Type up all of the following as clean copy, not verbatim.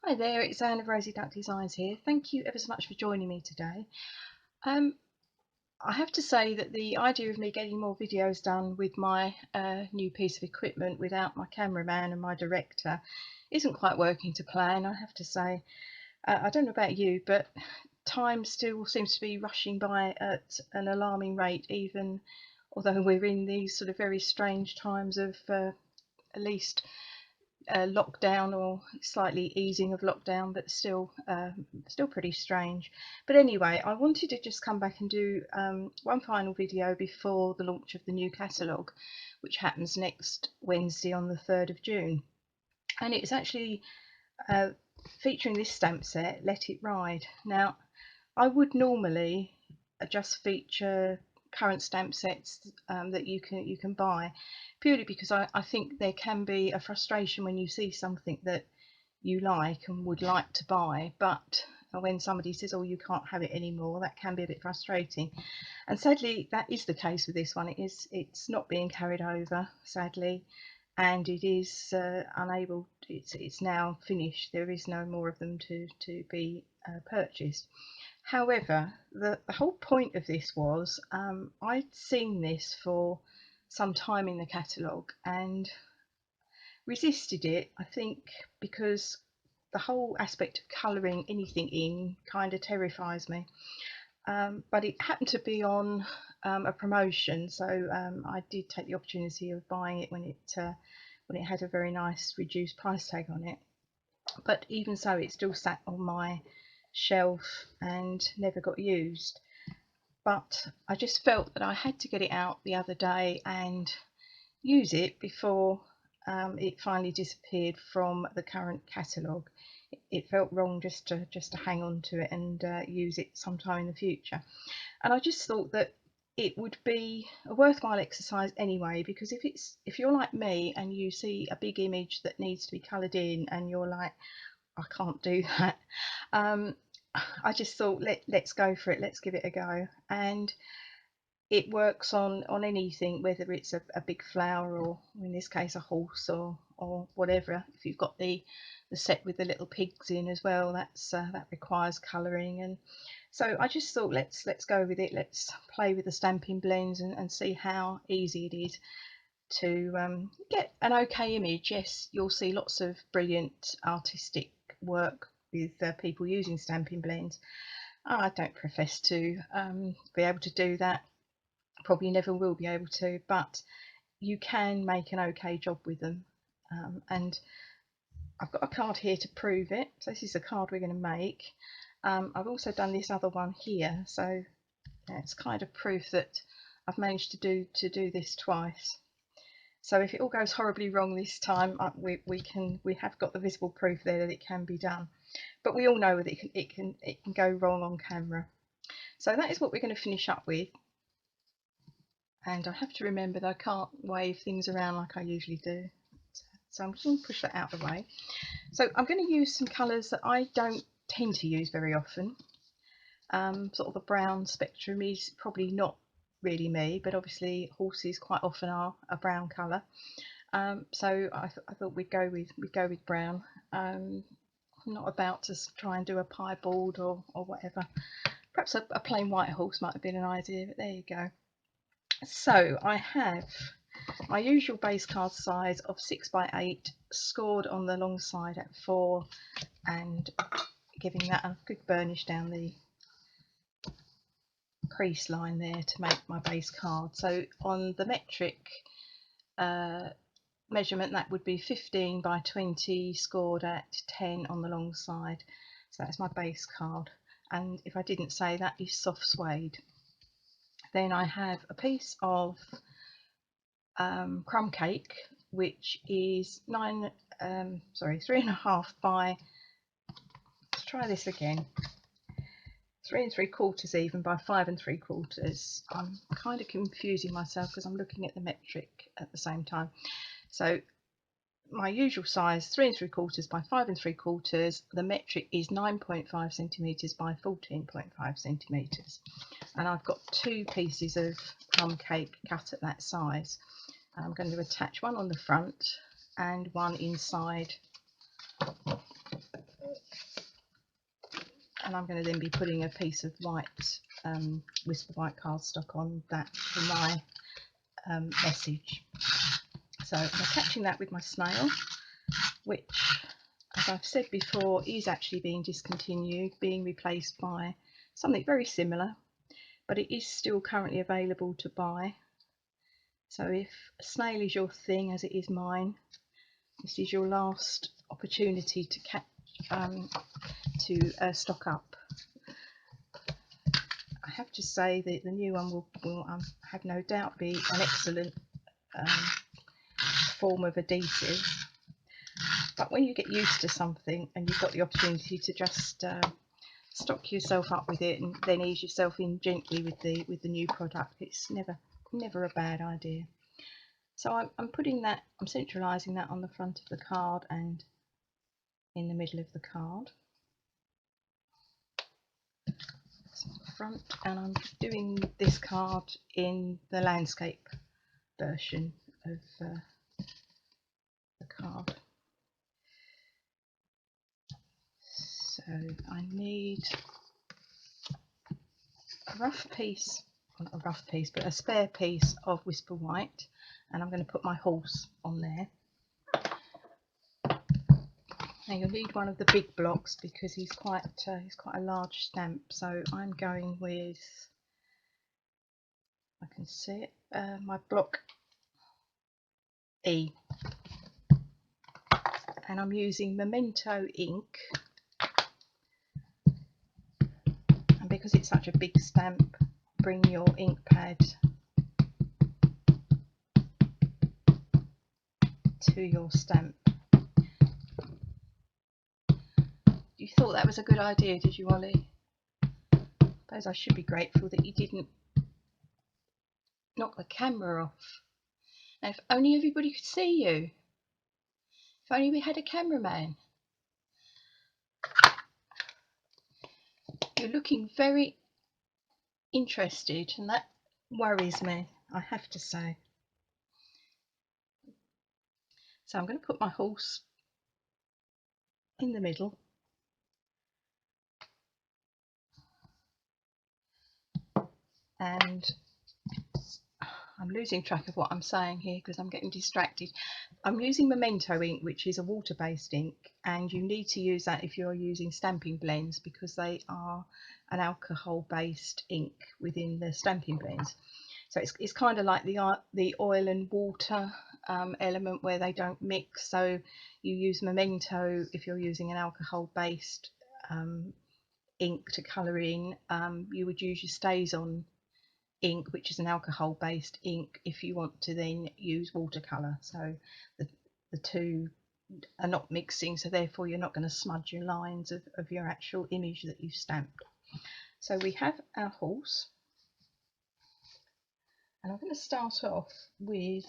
Hi there, it's Anne of Rosie Duck Designs here. Thank you ever so much for joining me today. Um, I have to say that the idea of me getting more videos done with my new piece of equipment without my cameraman and my director isn't quite working to plan, I have to say. I don't know about you, but time still seems to be rushing by at an alarming rate, even although we're in these sort of very strange times of at least lockdown or slightly easing of lockdown, but still pretty strange. But anyway, I wanted to just come back and do one final video before the launch of the new catalogue, which happens next Wednesday on the 3rd of June. And it's actually uh, featuring this stamp set, Let It Ride. Now, I would normally just feature current stamp sets that you can buy, purely because I think there can be a frustration when you see something that you like and would like to buy, but when somebody says, oh, you can't have it anymore, that can be a bit frustrating. And sadly that is the case with this one. It's not being carried over, sadly, and it is unable, it's now finished. There is no more of them to be purchased. However, the whole point of this was I'd seen this for some time in the catalogue and resisted it, I think, because the whole aspect of colouring anything in kind of terrifies me. But it happened to be on a promotion, so I did take the opportunity of buying it when it had a very nice reduced price tag on it. But even so, it still sat on my shelf and never got used. But I just felt that I had to get it out the other day and use it before it finally disappeared from the current catalogue. It felt wrong just to hang on to it and use it sometime in the future. And I just thought that it would be a worthwhile exercise anyway, because if you're like me and you see a big image that needs to be coloured in and you're like, I can't do that, I just thought let's go for it, let's give it a go. And it works on anything, whether it's a big flower or in this case a horse or whatever. If you've got the set with the little pigs in as well, that requires colouring. And so I just thought let's go with it. Let's play with the Stampin' Blends and see how easy it is to get an okay image. Yes, you'll see lots of brilliant artistic work with people using Stampin' Blends. I don't profess to be able to do that, probably never will be able to, but you can make an okay job with them. And I've got a card here to prove it. So this is the card we're going to make. I've also done this other one here, so it's kind of proof that I've managed to do this twice. So if it all goes horribly wrong this time, we have got the visible proof there that it can be done. But we all know that it can go wrong on camera. So that is what we're going to finish up with. And I have to remember that I can't wave things around like I usually do. So I'm just going to push that out of the way. So I'm going to use some colours that I don't tend to use very often. Sort of the brown spectrum is probably not really me, but obviously horses quite often are a brown colour. So I thought we'd go with brown. I'm not about to try and do a piebald or whatever. Perhaps a plain white horse might have been an idea, but there you go. So I have my usual base card size of 6 by 8, scored on the long side at 4, and giving that a good burnish down the crease line there to make my base card. So on the metric measurement, that would be 15 by 20, scored at 10 on the long side. So that's my base card. And if I didn't say, that is Soft Suede. Then I have a piece of crumb cake, which is 3.5 by, let's try this again, 3 3/4 even by 5 3/4. I'm kind of confusing myself because I'm looking at the metric at the same time. So my usual size, 3 3/4 by 5 3/4. The metric is 9.5 centimeters by 14.5 centimeters, and I've got 2 pieces of crumb cake cut at that size. I'm going to attach one on the front and one inside and I'm going to then be putting a piece of white Whisper White cardstock on that for my message. So I'm catching that with my snail, which, as I've said before, is actually being discontinued, being replaced by something very similar, but it is still currently available to buy. So if a snail is your thing, as it is mine, this is your last opportunity to stock up. I have to say that the new one will have no doubt be an excellent form of adhesive, but when you get used to something and you've got the opportunity to just stock yourself up with it and then ease yourself in gently with the new product, it's never a bad idea. So I'm putting that, I'm centralising that on the front of the card and in the middle of the card. Front, and I'm doing this card in the landscape version of the card. So I need a rough piece, well, not a rough piece, but a spare piece of Whisper White, and I'm going to put my horse on there. Now you'll need one of the big blocks because he's quite a large stamp. So I'm going with, I can see it, my block E, and I'm using Memento ink, and because it's such a big stamp, bring your ink pad to your stamp. You thought that was a good idea, did you, Ollie? I suppose I should be grateful that you didn't knock the camera off. Now, if only everybody could see you. If only we had a cameraman. You're looking very interested, and that worries me, I have to say. So I'm going to put my horse in the middle. And I'm losing track of what I'm saying here because I'm getting distracted. I'm using Memento ink, which is a water-based ink, and you need to use that if you're using Stampin Blends because they are an alcohol-based ink within the Stampin Blends. So it's kind of like the oil and water element where they don't mix. So you use Memento if you're using an alcohol-based ink to colour in. You would use your StazOn ink, which is an alcohol based ink, if you want to then use watercolour. So the two are not mixing, so therefore you're not going to smudge your lines of your actual image that you've stamped. So we have our horse, and I'm going to start off with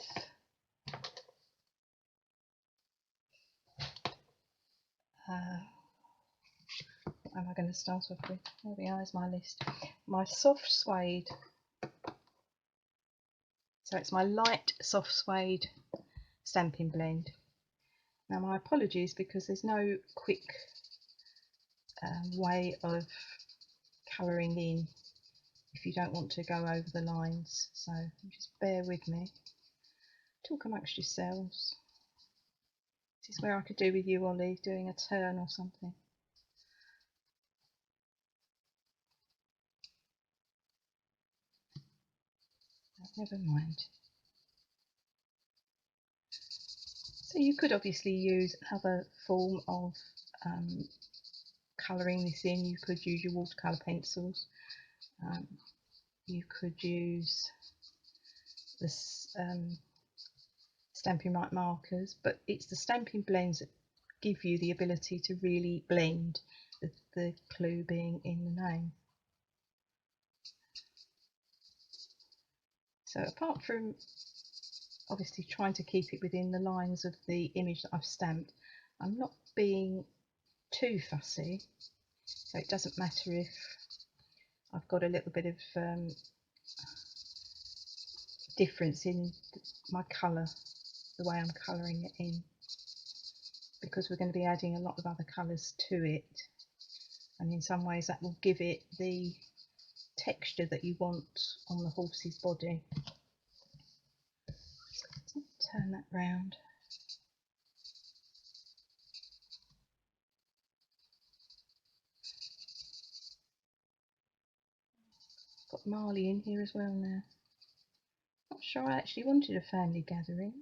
what am I going to start off with? There we are, is my list. My Soft Suede. So it's my light Soft Suede Stampin Blend. Now my apologies because there's no quick way of colouring in if you don't want to go over the lines, so just bear with me. Talk amongst yourselves. This is where I could do with you, Ollie, doing a turn or something. Never mind. So you could obviously use another form of colouring this in. You could use your watercolour pencils. You could use this Stampin' Right markers, but it's the Stampin' Blends that give you the ability to really blend, the clue being in the name. So apart from obviously trying to keep it within the lines of the image that I've stamped, I'm not being too fussy, so it doesn't matter if I've got a little bit of difference in my colour, the way I'm colouring it in, because we're going to be adding a lot of other colours to it, and in some ways that will give it the texture that you want on the horse's body. Turn that round. Got Marley in here as well now. Not sure I actually wanted a family gathering.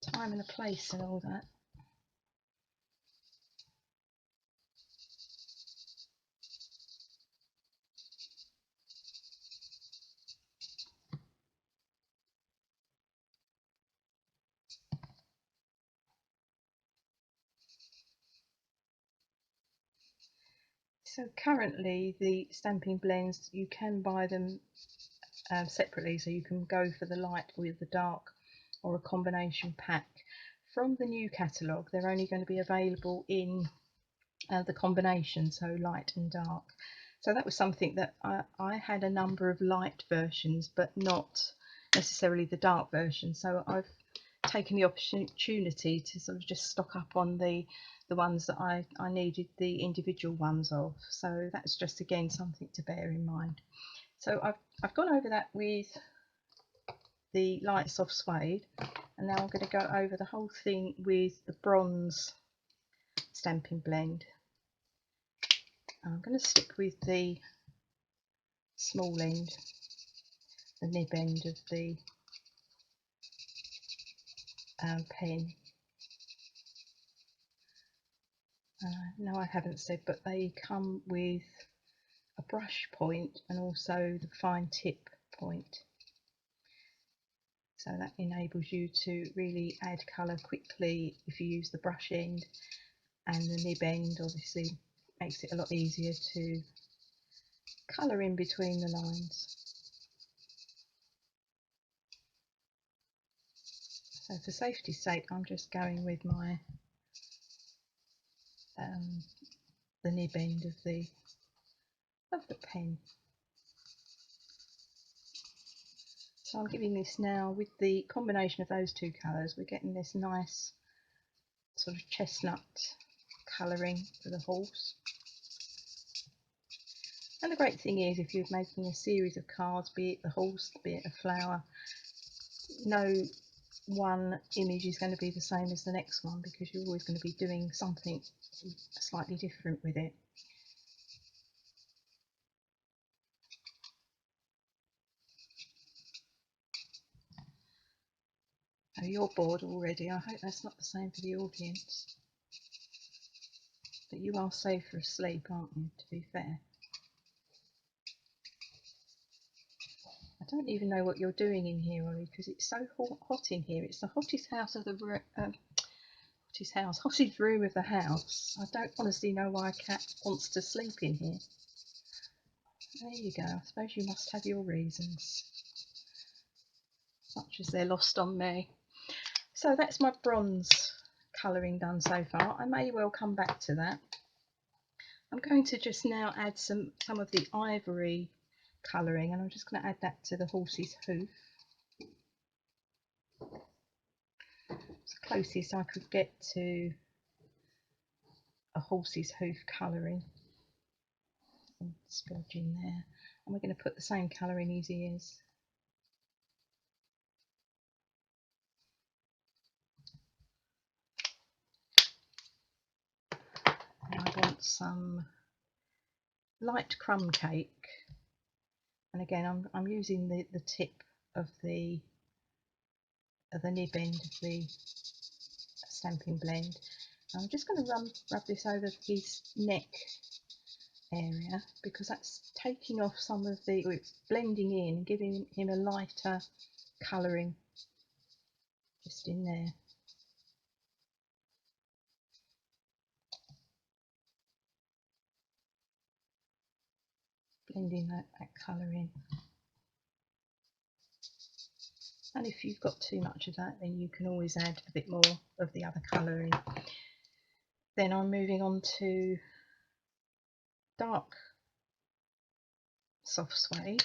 Time and a place and all that. So currently the Stampin Blends, you can buy them separately, so you can go for the light or the dark or a combination pack. From the new catalogue, they're only going to be available in the combination, so light and dark. So that was something that I had a number of light versions but not necessarily the dark version, so I've taken the opportunity to sort of just stock up on the ones that I needed the individual ones of. So that's just again something to bear in mind. So I've gone over that with the light soft suede, and now I'm going to go over the whole thing with the bronze Stampin Blend. I'm going to stick with the small end, the nib end of the pen. No, I haven't said, but they come with a brush point and also the fine tip point. So that enables you to really add colour quickly if you use the brush end, and the nib end obviously makes it a lot easier to colour in between the lines. So for safety's sake, I'm just going with my the nib end of the pen. So I'm giving this now, with the combination of those two colours, we're getting this nice sort of chestnut colouring for the horse. And the great thing is, if you're making a series of cards, be it the horse, be it a flower, no one image is going to be the same as the next one, because you're always going to be doing something slightly different with it. Oh, you're bored already. I hope that's not the same for the audience. But you are safe for asleep, aren't you, to be fair? I don't even know what you're doing in here, Ollie, because it's so hot in here. It's the hottest house of the hottest room of the house. I don't honestly know why a cat wants to sleep in here. There you go. I suppose you must have your reasons, much as they're lost on me. So that's my bronze colouring done so far. I may well come back to that. I'm going to just now add some of the ivory colouring, and I'm just going to add that to the horse's hoof. It's the closest I could get to a horse's hoof colouring. Some splodge in there, and we're going to put the same colour in his ears. And I want some light crumb cake, and again I'm using the tip of the nib end of the Stampin Blend. I'm just going to rub this over his neck area, because that's taking off some of the, or it's blending in, giving him a lighter colouring just in there. Blending that colour in. And if you've got too much of that, then you can always add a bit more of the other colour in. Then I'm moving on to dark soft suede,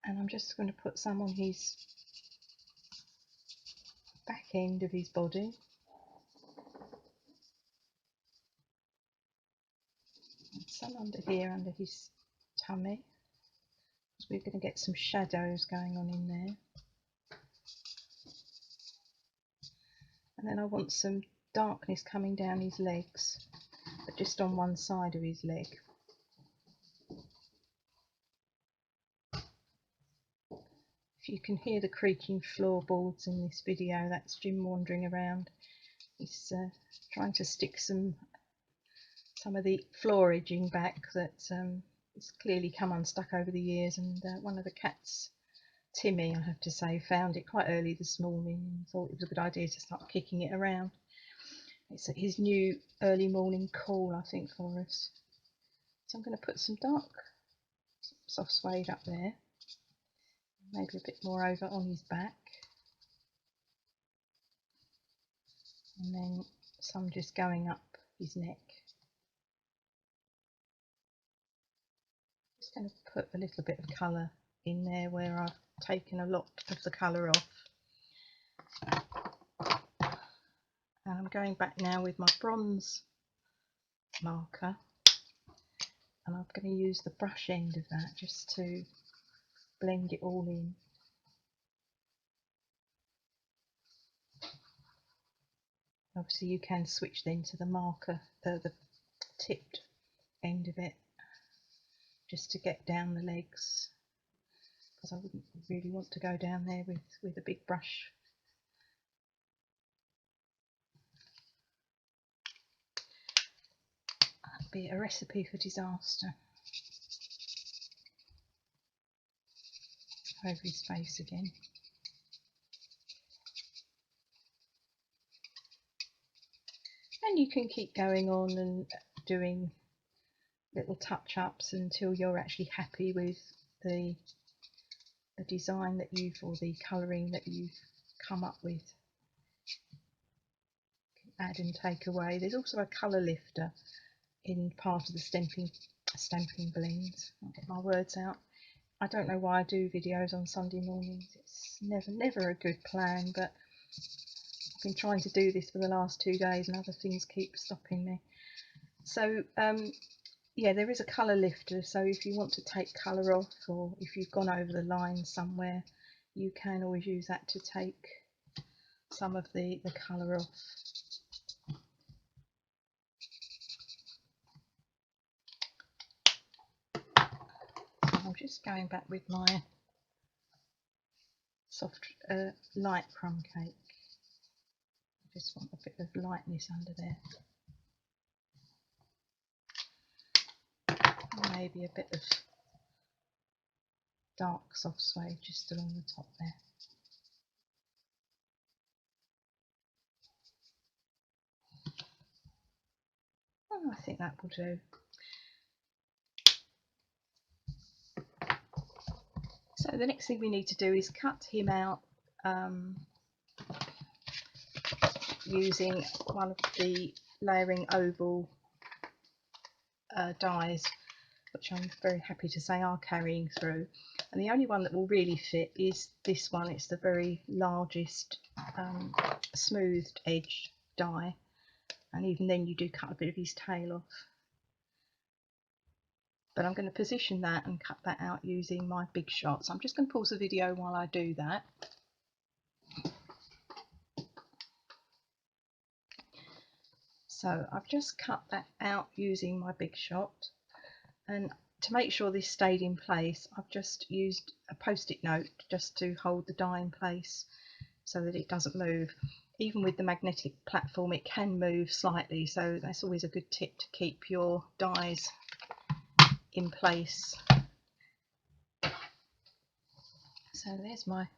and I'm just going to put some on his back end of his body. under here, under his tummy. So we're going to get some shadows going on in there. And then I want some darkness coming down his legs, but just on one side of his leg. If you can hear the creaking floorboards in this video, that's Jim wandering around. He's trying to stick some of the floor edging back that it's clearly come unstuck over the years, and one of the cats, Timmy, I have to say, found it quite early this morning and thought it was a good idea to start kicking it around. It's his new early morning call, I think, for us. So I'm going to put some dark soft suede up there, maybe a bit more over on his back, and then some just going up his neck. Just going to put a little bit of colour in there where I've taken a lot of the colour off. And I'm going back now with my bronze marker, and I'm going to use the brush end of that just to blend it all in. Obviously you can switch then to the marker, the tipped end of it, just to get down the legs, because I wouldn't really want to go down there with a big brush. That'd be a recipe for disaster. Over his face again. And you can keep going on and doing little touch-ups until you're actually happy with the design that you've, or the colouring that you've come up with. Add and take away. There's also a colour lifter in part of the Stampin Blends. I'll get my words out. I don't know why I do videos on Sunday mornings. It's never a good plan, but I've been trying to do this for the last 2 days and other things keep stopping me. So yeah, there is a colour lifter, so if you want to take colour off, or if you've gone over the line somewhere, you can always use that to take some of the colour off. So I'm just going back with my soft light crumb cake. I just want a bit of lightness under there. And maybe a bit of dark soft suede just along the top there. Oh, I think that will do. So the next thing we need to do is cut him out using one of the layering oval dies, which I'm very happy to say are carrying through. And the only one that will really fit is this one. It's the very largest smoothed edge die, and even then you do cut a bit of his tail off. But I'm going to position that and cut that out using my big shot. So I'm just going to pause the video while I do that. So I've just cut that out using my big shot, and to make sure this stayed in place, I've just used a post-it note just to hold the die in place so that it doesn't move. Even with the magnetic platform, it can move slightly, so that's always a good tip to keep your dies in place. So there's my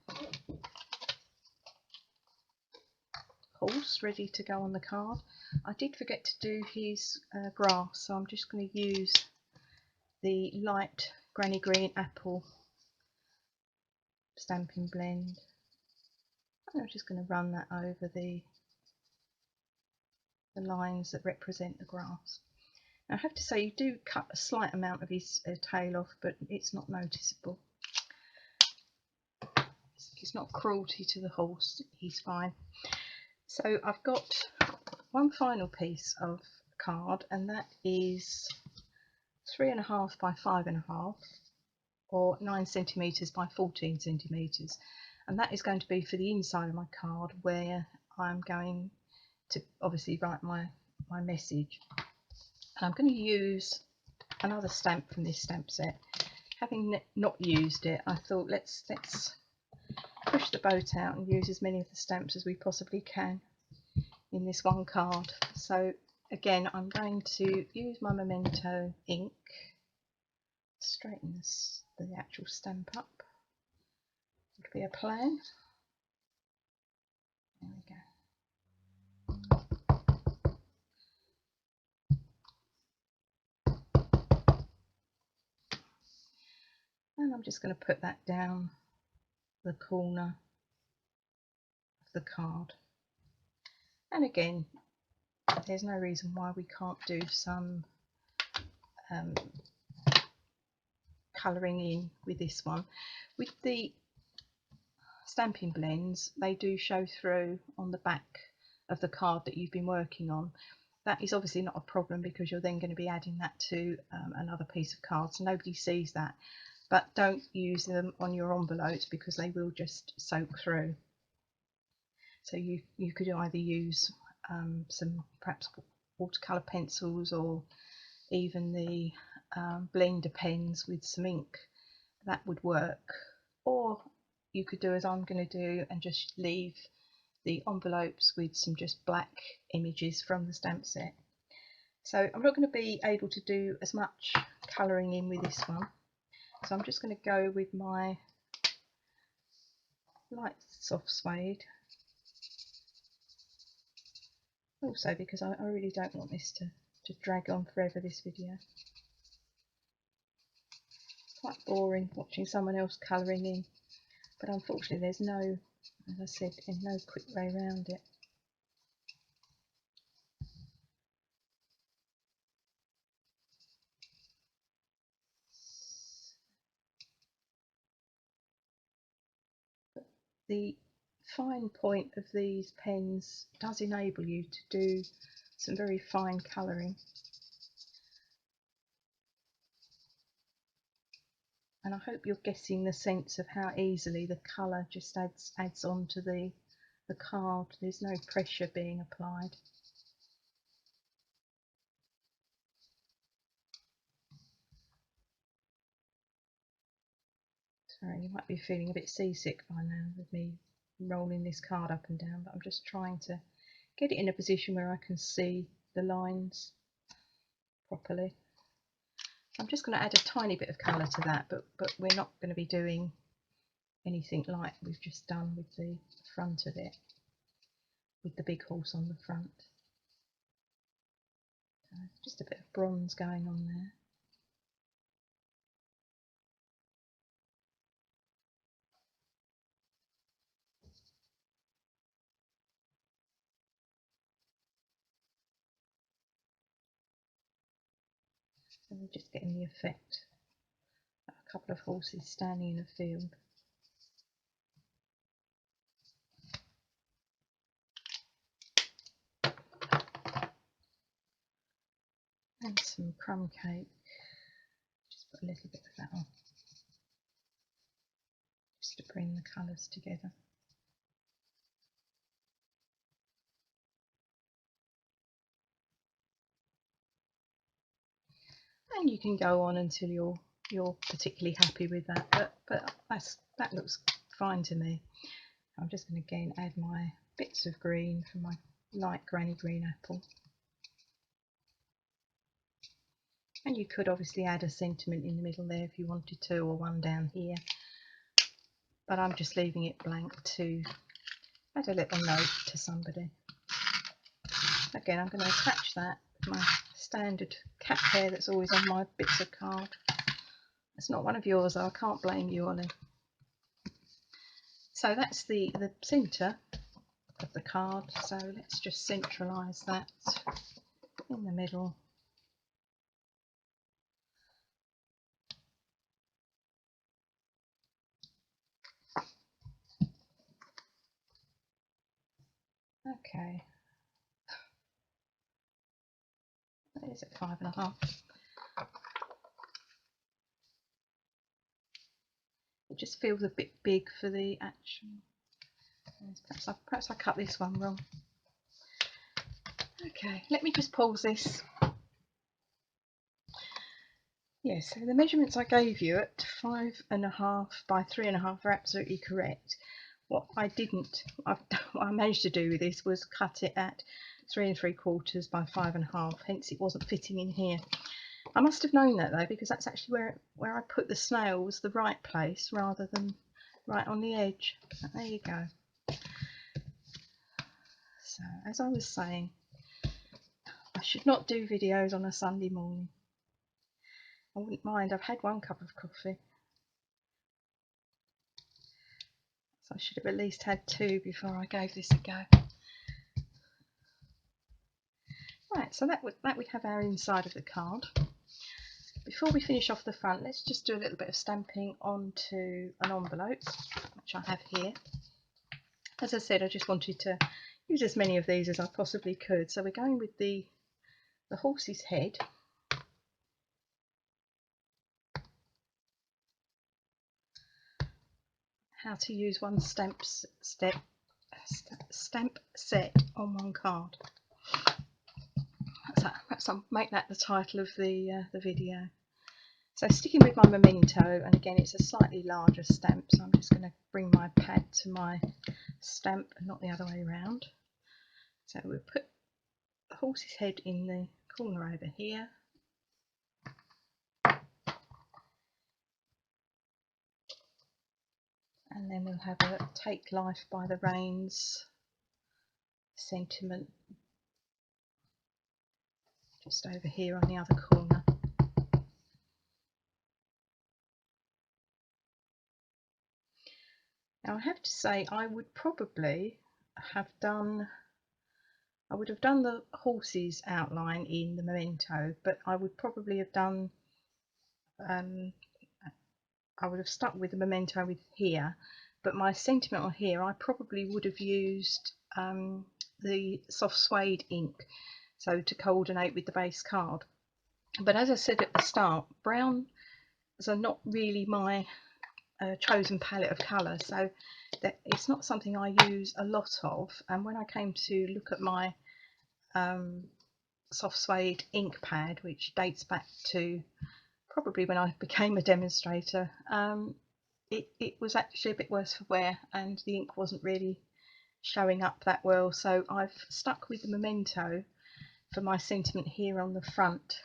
horse ready to go on the card. I did forget to do his grass, so I'm just going to use the light granny green apple Stampin Blend. I'm just going to run that over the lines that represent the grass. Now I have to say, you do cut a slight amount of his tail off, but it's not noticeable. It's not cruelty to the horse, he's fine. So I've got one final piece of card, and that is 3.5 by 5.5 or 9 centimeters by 14 centimeters, and that is going to be for the inside of my card where I'm going to obviously write my message. And I'm going to use another stamp from this stamp set. Having not used it, I thought let's push the boat out and use as many of the stamps as we possibly can in this one card. So again, I'm going to use my Memento ink, straighten the actual stamp up. Would be a plan. There we go. And I'm just going to put that down the corner of the card. And again, there's no reason why we can't do some colouring in with this one. With the Stampin Blends, they do show through on the back of the card that you've been working on. That is obviously not a problem because you're then going to be adding that to another piece of card, so nobody sees that. But don't use them on your envelopes because they will just soak through. So you could either use some perhaps watercolour pencils or even the blender pens with some ink. That would work. Or you could do as I'm going to do and just leave the envelopes with some just black images from the stamp set. So I'm not going to be able to do as much colouring in with this one, so I'm just going to go with my light soft suede, also because I really don't want this to drag on forever, this video. It's quite boring watching someone else colouring in, but unfortunately there's no, as I said, no quick way around it. The fine point of these pens does enable you to do some very fine colouring, and I hope you're getting the sense of how easily the colour just adds on to the card. There's no pressure being applied. Sorry, you might be feeling a bit seasick by now with me rolling this card up and down, but I'm just trying to get it in a position where I can see the lines properly. I'm just going to add a tiny bit of colour to that, but we're not going to be doing anything like we've just done with the front of it, with the big horse on the front. So just a bit of bronze going on there. So we're just getting the effect of a couple of horses standing in a field. And some crumb cake. Just put a little bit of that on, just to bring the colours together. And you can go on until you're particularly happy with that, but that looks fine to me. I'm just going to again add my bits of green from my light granny green apple. And you could obviously add a sentiment in the middle there if you wanted to, or one down here, but I'm just leaving it blank to add a little note to somebody. Again, I'm going to attach that with my standard cat hair that's always on my bits of card. It's not one of yours, though. I can't blame you, Ollie. So that's the centre of the card, so let's just centralise that in the middle. Okay, that is at 5.5. just feels a bit big for the actual. Perhaps I cut this one wrong. Okay, let me just pause this. Yeah, so the measurements I gave you at 5.5 by 3.5 are absolutely correct. What I managed to do with this was cut it at 3 3/4 by 5.5, hence it wasn't fitting in here. I must have known that though, because that's actually where I put the snail was the right place rather than right on the edge. But there you go. So as I was saying, I should not do videos on a Sunday morning. I wouldn't mind, I've had 1 cup of coffee. So I should have at least had 2 before I gave this a go. Right, so that would have our inside of the card. Before we finish off the front, let's just do a little bit of stamping onto an envelope, which I have here. As I said, I just wanted to use as many of these as I possibly could. So we're going with the horse's head. How to use one stamp set on one card. Perhaps I'll make that the title of the video. So sticking with my Memento, and again it's a slightly larger stamp, so I'm just going to bring my pad to my stamp and not the other way around. So we'll put the horse's head in the corner over here. And then we'll have a Take Life by the Reins sentiment just over here on the other corner. Now I have to say I would have done the horse's outline in the Memento, but I would probably have done I would have stuck with the Memento with here, but my sentiment on here I probably would have used the Soft Suede ink, so to coordinate with the base card. But as I said at the start, browns are not really my chosen palette of colour, so that it's not something I use a lot of. And when I came to look at my Soft Suede ink pad, which dates back to probably when I became a demonstrator, it was actually a bit worse for wear and the ink wasn't really showing up that well, so I've stuck with the Memento for my sentiment here on the front.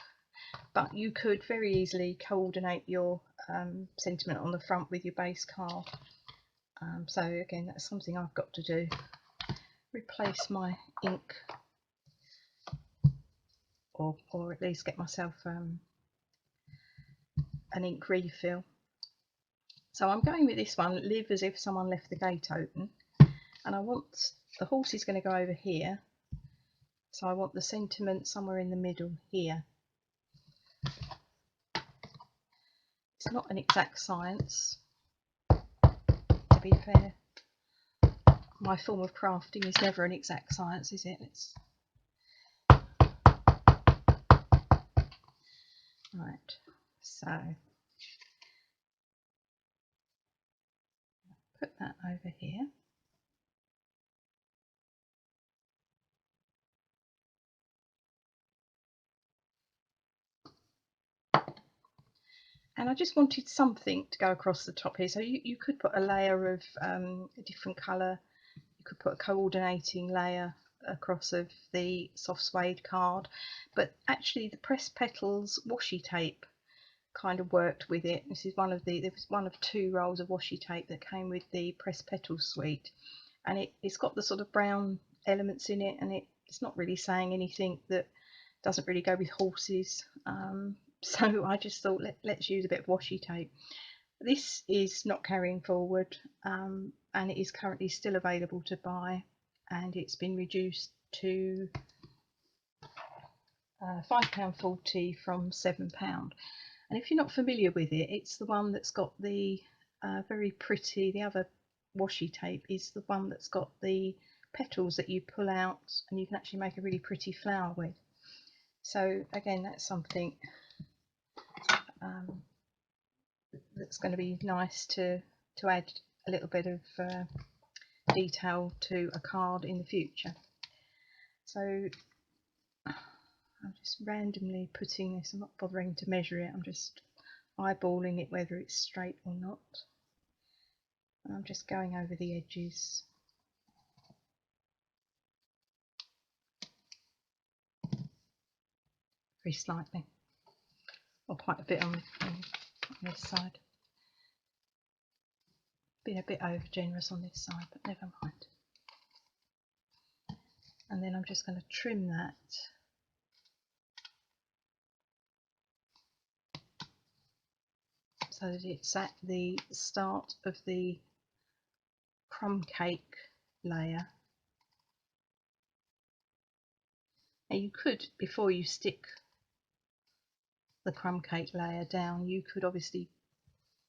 But you could very easily coordinate your sentiment on the front with your base card. So again, that's something I've got to do. Replace my ink, or at least get myself an ink refill. So I'm going with this one, Live as if someone left the gate open, and I want the horse is going to go over here, so I want the sentiment somewhere in the middle here. It's not an exact science, to be fair. My form of crafting is never an exact science, is it? Right, so put that over here. And I just wanted something to go across the top here, so you could put a layer of a different colour. You could put a coordinating layer across of the Soft Suede card, but actually the Pressed Petals washi tape kind of worked with it. This is there was one of 2 rolls of washi tape that came with the Pressed Petals suite, and it's got the sort of brown elements in it, and it's not really saying anything that doesn't really go with horses. So I just thought let's use a bit of washi tape. This is not carrying forward, and it is currently still available to buy, and it's been reduced to £5.40 from £7. And if you're not familiar with it, it's the one that's got the very pretty, the other washi tape is the one that's got the petals that you pull out and you can actually make a really pretty flower with. So again, that's something that's going to be nice to to add a little bit of detail to a card in the future. So I'm just randomly putting this, I'm not bothering to measure it, I'm just eyeballing it whether it's straight or not. And I'm just going over the edges. Very slightly, or quite a bit on this side. Been a bit over generous on this side, but never mind. And then I'm just going to trim that so that it's at the start of the crumb cake layer. Now you could, before you stick the crumb cake layer down, you could obviously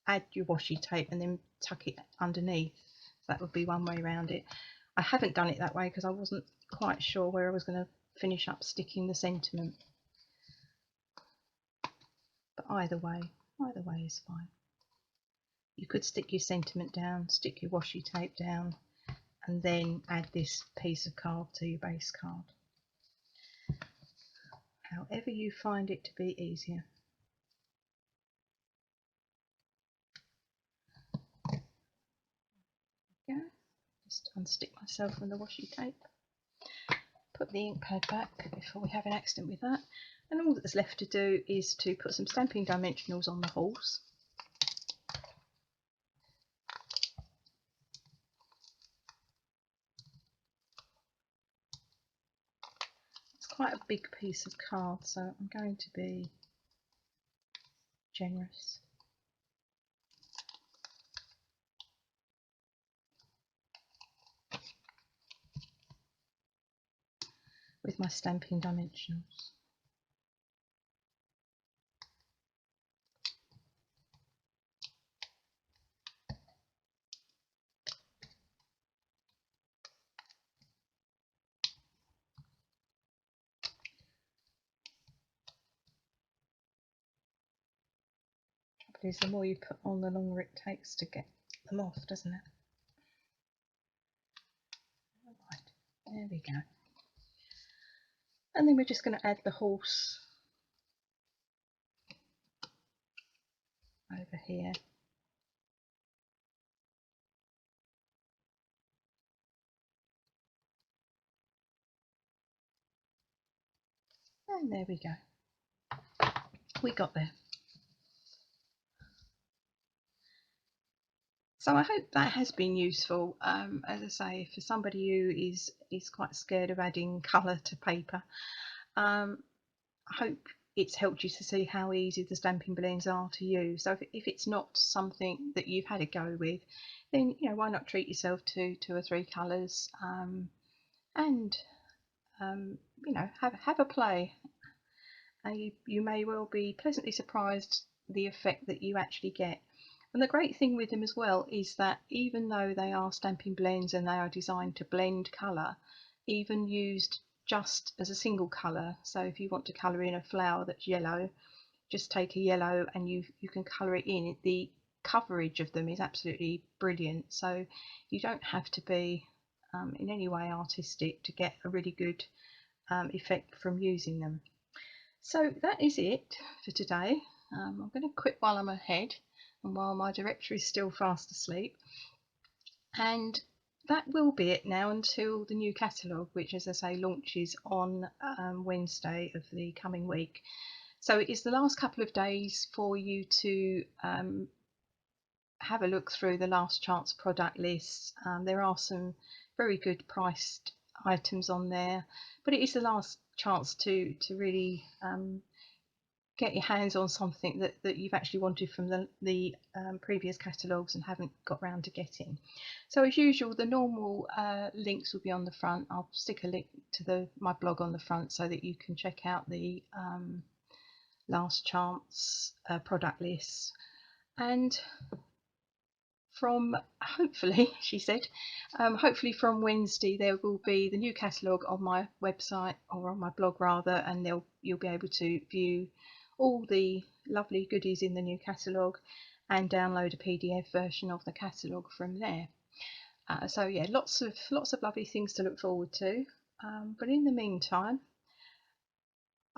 add your washi tape and then tuck it underneath. That would be one way around it. I haven't done it that way because I wasn't quite sure where I was going to finish up sticking the sentiment. But either way is fine. You could stick your sentiment down, stick your washi tape down, and then add this piece of card to your base card. However you find it to be easier. Yeah, just unstick myself from the washi tape. Put the ink pad back before we have an accident with that. And all that's left to do is to put some stamping dimensionals on the horse. It's quite a big piece of card, so I'm going to be generous. With my stamping dimensionals. Is the more you put on, the longer it takes to get them off, doesn't it? Right, there we go. And then we're just going to add the horse over here. And there we go. We got there. So I hope that has been useful. As I say, for somebody who is quite scared of adding colour to paper, I hope it's helped you to see how easy the stamping blends are to use. So if it's not something that you've had a go with, then why not treat yourself to 2 or 3 colours, and have a play. You may well be pleasantly surprised the effect that you actually get. And the great thing with them as well is that even though they are stamping blends and they are designed to blend colour, even used just as a single colour, so if you want to colour in a flower that's yellow, just take a yellow and you can colour it in. The coverage of them is absolutely brilliant, so you don't have to be in any way artistic to get a really good effect from using them. So that is it for today. I'm going to quit while I'm ahead and while my director is still fast asleep, and that will be it now until the new catalogue, which, as I say, launches on Wednesday of the coming week. So it is the last couple of days for you to have a look through the last chance product list. There are some very good priced items on there, but it is the last chance to really get your hands on something that you've actually wanted from the previous catalogues and haven't got round to getting. So as usual, the normal links will be on the front. I'll stick a link to my blog on the front so that you can check out the last chance product lists. And from hopefully, she said, hopefully from Wednesday there will be the new catalogue on my website, or on my blog rather, and you'll be able to view all the lovely goodies in the new catalogue. and download a PDF version of the catalogue from there. So yeah, lots of lovely things to look forward to. But in the meantime,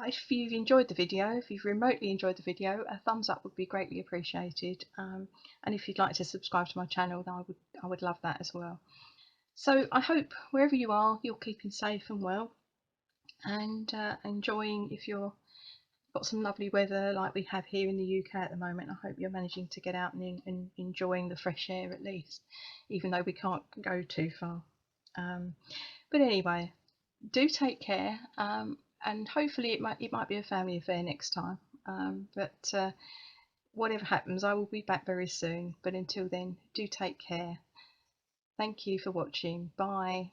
if you've enjoyed the video, if you've remotely enjoyed the video, a thumbs up would be greatly appreciated. And if you'd like to subscribe to my channel, then I would love that as well. So I hope wherever you are, you're keeping safe and well, and enjoying. If you're got some lovely weather like we have here in the UK at the moment, I hope you're managing to get out and enjoying the fresh air at least, even though we can't go too far. But anyway, do take care, and hopefully it might be a family affair next time. But whatever happens, I will be back very soon. But until then, do take care. Thank you for watching. Bye.